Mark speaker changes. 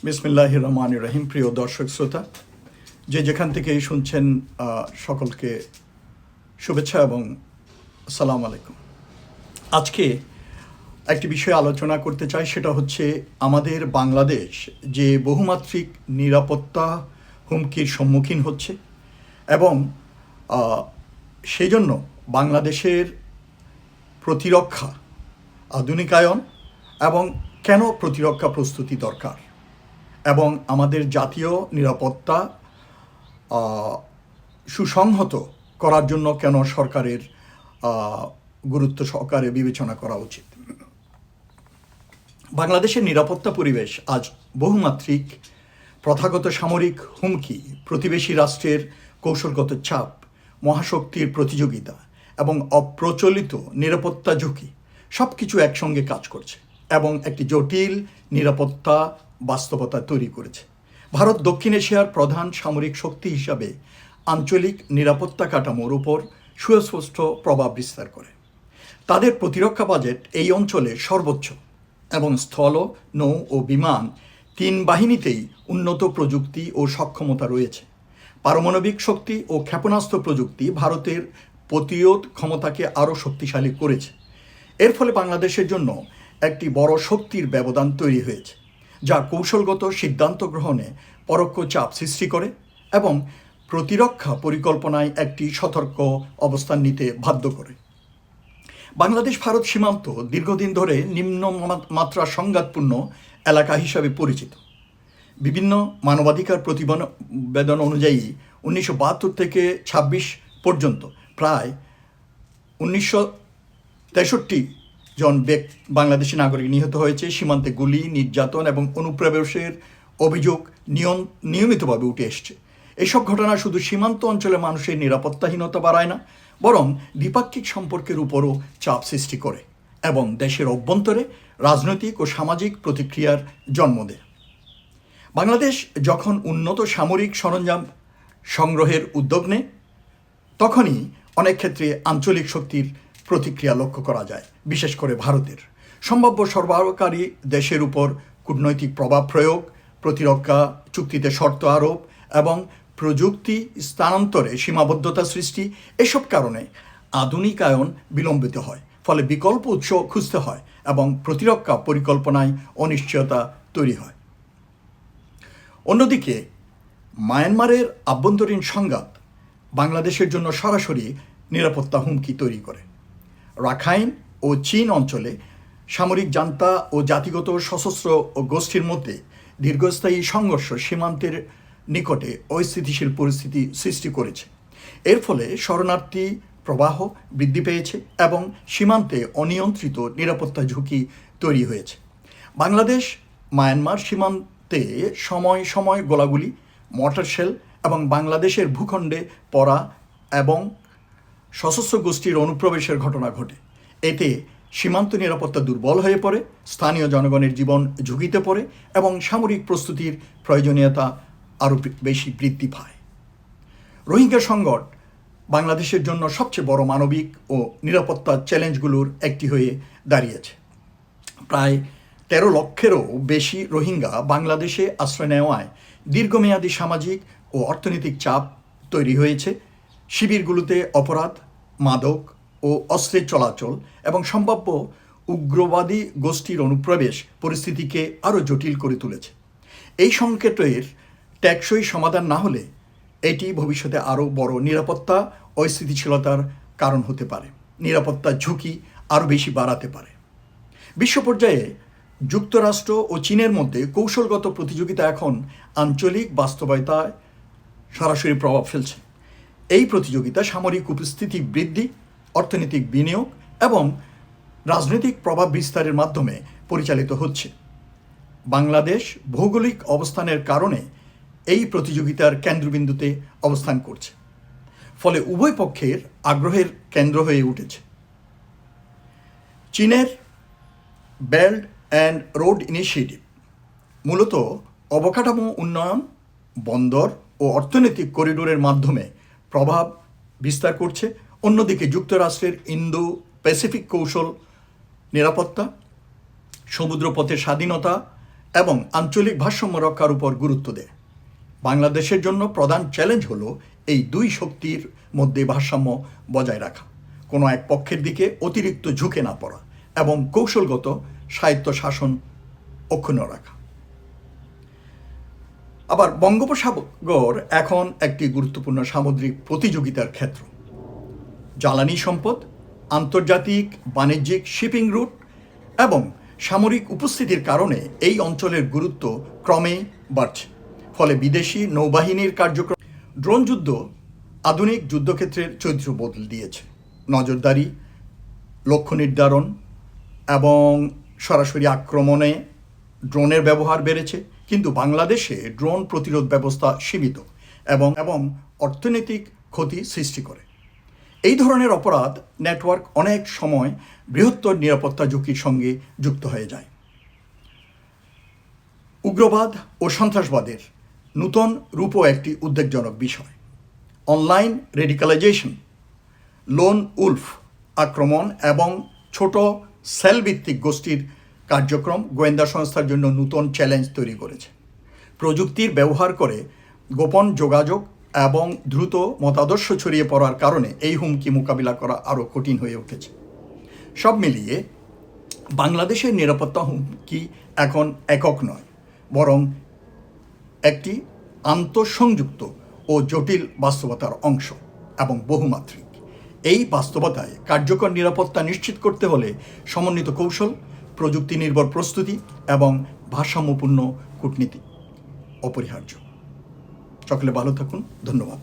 Speaker 1: বিসমিল্লাহির রহমানির রহিম। প্রিয় দর্শক শ্রোতা, যে যেখান থেকে শুনছেন সকলকে শুভেচ্ছা এবং আসসালামু আলাইকুম। আজকে একটি বিষয়ে আলোচনা করতে চাই, সেটা হচ্ছে আমাদের বাংলাদেশ যে বহুমাত্রিক নিরাপত্তা হুমকির সম্মুখীন হচ্ছে এবং সেই জন্য বাংলাদেশের প্রতিরক্ষা আধুনিকায়ন এবং কেন প্রতিরক্ষা প্রস্তুতি দরকার এবং আমাদের জাতীয় নিরাপত্তা সুসংহত করার জন্য কেন সরকারের গুরুত্ব সহকারে বিবেচনা করা উচিত। বাংলাদেশের নিরাপত্তা পরিবেশ আজ বহুমাত্রিক, প্রথাগত সামরিক হুমকি, প্রতিবেশী রাষ্ট্রের কৌশলগত চাপ, মহাশক্তির প্রতিযোগিতা এবং অপ্রচলিত নিরাপত্তা ঝুঁকি সব কিছু একসঙ্গে কাজ করছে এবং একটি জটিল নিরাপত্তা বাস্তবতা তৈরি করেছে। ভারত দক্ষিণ এশিয়ার প্রধান সামরিক শক্তি হিসাবে আঞ্চলিক নিরাপত্তা কাঠামোর উপর সুস্পষ্ট প্রভাব বিস্তার করে। তাদের প্রতিরক্ষা বাজেট এই অঞ্চলে সর্বোচ্চ এবং স্থল, নৌ ও বিমান তিন বাহিনীতেই উন্নত প্রযুক্তি ও সক্ষমতা রয়েছে। পারমাণবিক শক্তি ও ক্ষেপণাস্ত্র প্রযুক্তি ভারতের প্রতিরোধ ক্ষমতাকে আরও শক্তিশালী করেছে। এর ফলে বাংলাদেশের জন্য একটি বড় শক্তির ব্যবধান তৈরি হয়েছে, যা কৌশলগত সিদ্ধান্ত গ্রহণে পরোক্ষ চাপ সৃষ্টি করে এবং প্রতিরক্ষা পরিকল্পনায় একটি সতর্ক অবস্থান নিতে বাধ্য করে। বাংলাদেশ ভারত সীমান্ত দীর্ঘদিন ধরে নিম্ন মাত্রা সংঘাতপূর্ণ এলাকা হিসাবে পরিচিত। বিভিন্ন মানবাধিকার প্রতিবেদন অনুযায়ী 1972 থেকে 26 পর্যন্ত প্রায় 1963 জন বাংলাদেশি নাগরিক নিহত হয়েছে। সীমান্তে গুলি, নির্যাতন এবং অনুপ্রবেশের অভিযোগ নিয়মিতভাবে উঠে এসছে। এসব ঘটনা শুধু সীমান্ত অঞ্চলে মানুষের নিরাপত্তাহীনতা বাড়ায় না, বরং দ্বিপাক্ষিক সম্পর্কের উপরও চাপ সৃষ্টি করে এবং দেশের অভ্যন্তরে রাজনৈতিক ও সামাজিক প্রতিক্রিয়ার জন্ম দেয়। বাংলাদেশ যখন উন্নত সামরিক সরঞ্জাম সংগ্রহের উদ্যোগ নেয়, তখনই অনেক ক্ষেত্রে আঞ্চলিক শক্তির প্রতিক্রিয়া লক্ষ্য করা যায়, বিশেষ করে ভারতের। সম্ভাব্য সরবরাহকারী দেশের উপর কূটনৈতিক প্রভাব প্রয়োগ, প্রতিরক্ষা চুক্তিতে শর্ত আরোপ এবং প্রযুক্তি স্থানান্তরে সীমাবদ্ধতা সৃষ্টি, এসব কারণে আধুনিকায়ন বিলম্বিত হয়। ফলে বিকল্প উৎস খুঁজতে হয় এবং প্রতিরক্ষা পরিকল্পনায় অনিশ্চয়তা তৈরি হয়। অন্যদিকে মায়ানমারের আভ্যন্তরীণ সংঘাত বাংলাদেশের জন্য সরাসরি নিরাপত্তা হুমকি তৈরি করে। রাখাইন ও চীন অঞ্চলে সামরিক জান্তা ও জাতিগত সশস্ত্র গোষ্ঠীর মধ্যে দীর্ঘস্থায়ী সংঘর্ষ সীমান্তের নিকটে অস্থিতিশীল পরিস্থিতি সৃষ্টি করেছে। এর ফলে শরণার্থী প্রবাহ বৃদ্ধি পেয়েছে এবং সীমান্তে অনিয়ন্ত্রিত নিরাপত্তা ঝুঁকি তৈরি হয়েছে। বাংলাদেশ মায়ানমার সীমান্তে সময় সময় গোলাগুলি, মর্টার শেল এবং বাংলাদেশের ভূখণ্ডে পড়া এবং সশস্ত্র গোষ্ঠীর অনুপ্রবেশের ঘটনা ঘটে। এতে সীমান্ত নিরাপত্তা দুর্বল হয়ে পড়ে, স্থানীয় জনগণের জীবন ঝুঁকিতে পড়ে এবং সামরিক প্রস্তুতির প্রয়োজনীয়তা আরও বেশি বৃদ্ধি পায়। রোহিঙ্গা সংকট বাংলাদেশের জন্য সবচেয়ে বড় মানবিক ও নিরাপত্তা চ্যালেঞ্জগুলোর একটি হয়ে দাঁড়িয়েছে। প্রায় 13 লক্ষেরও বেশি রোহিঙ্গা বাংলাদেশে আশ্রয় নেওয়ায় দীর্ঘমেয়াদী সামাজিক ও অর্থনৈতিক চাপ তৈরি হয়েছে। শিবিরগুলোতে অপরাধ, মাদক ও অস্ত্রের চলাচল এবং সম্ভাব্য উগ্রবাদী গোষ্ঠীর অনুপ্রবেশ পরিস্থিতিকে আরও জটিল করে তুলেছে। এই সংকটের টেকসই সমাধান না হলে এটি ভবিষ্যতে আরও বড় নিরাপত্তা অস্থিতিশীলতার কারণ হতে পারে, নিরাপত্তার ঝুঁকি আরও বেশি বাড়াতে পারে। বিশ্ব পর্যায়ে যুক্তরাষ্ট্র ও চীনের মধ্যে কৌশলগত প্রতিযোগিতা এখন আঞ্চলিক বাস্তবতায় সরাসরি প্রভাব ফেলছে। এই প্রতিযোগিতা সামরিক উপস্থিতি বৃদ্ধি, অর্থনৈতিক বিনিয়োগ এবং রাজনৈতিক প্রভাব বিস্তারের মাধ্যমে পরিচালিত হচ্ছে। বাংলাদেশ ভৌগোলিক অবস্থানের কারণে এই প্রতিযোগিতার কেন্দ্রবিন্দুতে অবস্থান করছে, ফলে উভয় পক্ষের আগ্রহের কেন্দ্র হয়ে উঠেছে। চীনের বেল্ট অ্যান্ড রোড ইনিশিয়েটিভ মূলত অবকাঠামো উন্নয়ন, বন্দর ও অর্থনৈতিক করিডোরের মাধ্যমে প্রভাব বিস্তার করছে। অন্যদিকে যুক্তরাষ্ট্রের ইন্দো প্যাসিফিক কৌশল, নিরাপত্তা, সমুদ্রপথের স্বাধীনতা এবং আঞ্চলিক ভারসাম্য রক্ষার উপর গুরুত্ব দেয়। বাংলাদেশের জন্য প্রধান চ্যালেঞ্জ হলো এই দুই শক্তির মধ্যে ভারসাম্য বজায় রাখা, কোনো এক পক্ষের দিকে অতিরিক্ত ঝুঁকে না পড়া এবং কৌশলগত স্বায়ত্তশাসন অক্ষুণ্ণ রাখা। আবার বঙ্গোপসাগর এখন একটি গুরুত্বপূর্ণ সামুদ্রিক প্রতিযোগিতার ক্ষেত্র। জ্বালানি সম্পদ, আন্তর্জাতিক বাণিজ্যিক শিপিং রুট এবং সামরিক উপস্থিতির কারণে এই অঞ্চলের গুরুত্ব ক্রমেই বাড়ছে। ফলে বিদেশি নৌবাহিনীর কার্যক্রম, ড্রোন যুদ্ধ আধুনিক যুদ্ধক্ষেত্রের চরিত্র বদলে দিয়েছে। নজরদারি, লক্ষ্য নির্ধারণ এবং সরাসরি আক্রমণে ড্রোনের ব্যবহার বেড়েছে, কিন্তু বাংলাদেশে ড্রোন প্রতিরোধ ব্যবস্থা সীমিত এবং অর্থনৈতিক ক্ষতি সৃষ্টি করে। এই ধরনের অপরাধ নেটওয়ার্ক অনেক সময় বৃহত্তর নিরাপত্তা ঝুঁকির সঙ্গে যুক্ত হয়ে যায়। উগ্রবাদ ও সন্ত্রাসবাদের নূতন রূপও একটি উদ্বেগজনক বিষয়। অনলাইন রেডিকালাইজেশন, লোন উলফ আক্রমণ এবং ছোট সেলভিত্তিক গোষ্ঠীর কার্যক্রম গোয়েন্দা সংস্থার জন্য নূতন চ্যালেঞ্জ তৈরি করেছে। প্রযুক্তির ব্যবহার করে গোপন যোগাযোগ এবং দ্রুত মতাদর্শ ছড়িয়ে পড়ার কারণে এই হুমকি মোকাবিলা করা আরও কঠিন হয়ে উঠেছে। সব মিলিয়ে বাংলাদেশের নিরাপত্তা হুমকি এখন একক নয়, বরং একটি আন্তঃসংযুক্ত ও জটিল বাস্তবতার অংশ এবং বহুমাত্রিক। এই বাস্তবতায় কার্যকর নিরাপত্তা নিশ্চিত করতে হলে সমন্বিত কৌশল, প্রযুক্তি নির্ভর প্রস্তুতি এবং ভারসাম্যপূর্ণ কূটনীতি অপরিহার্য। সকলে ভালো থাকুন। ধন্যবাদ।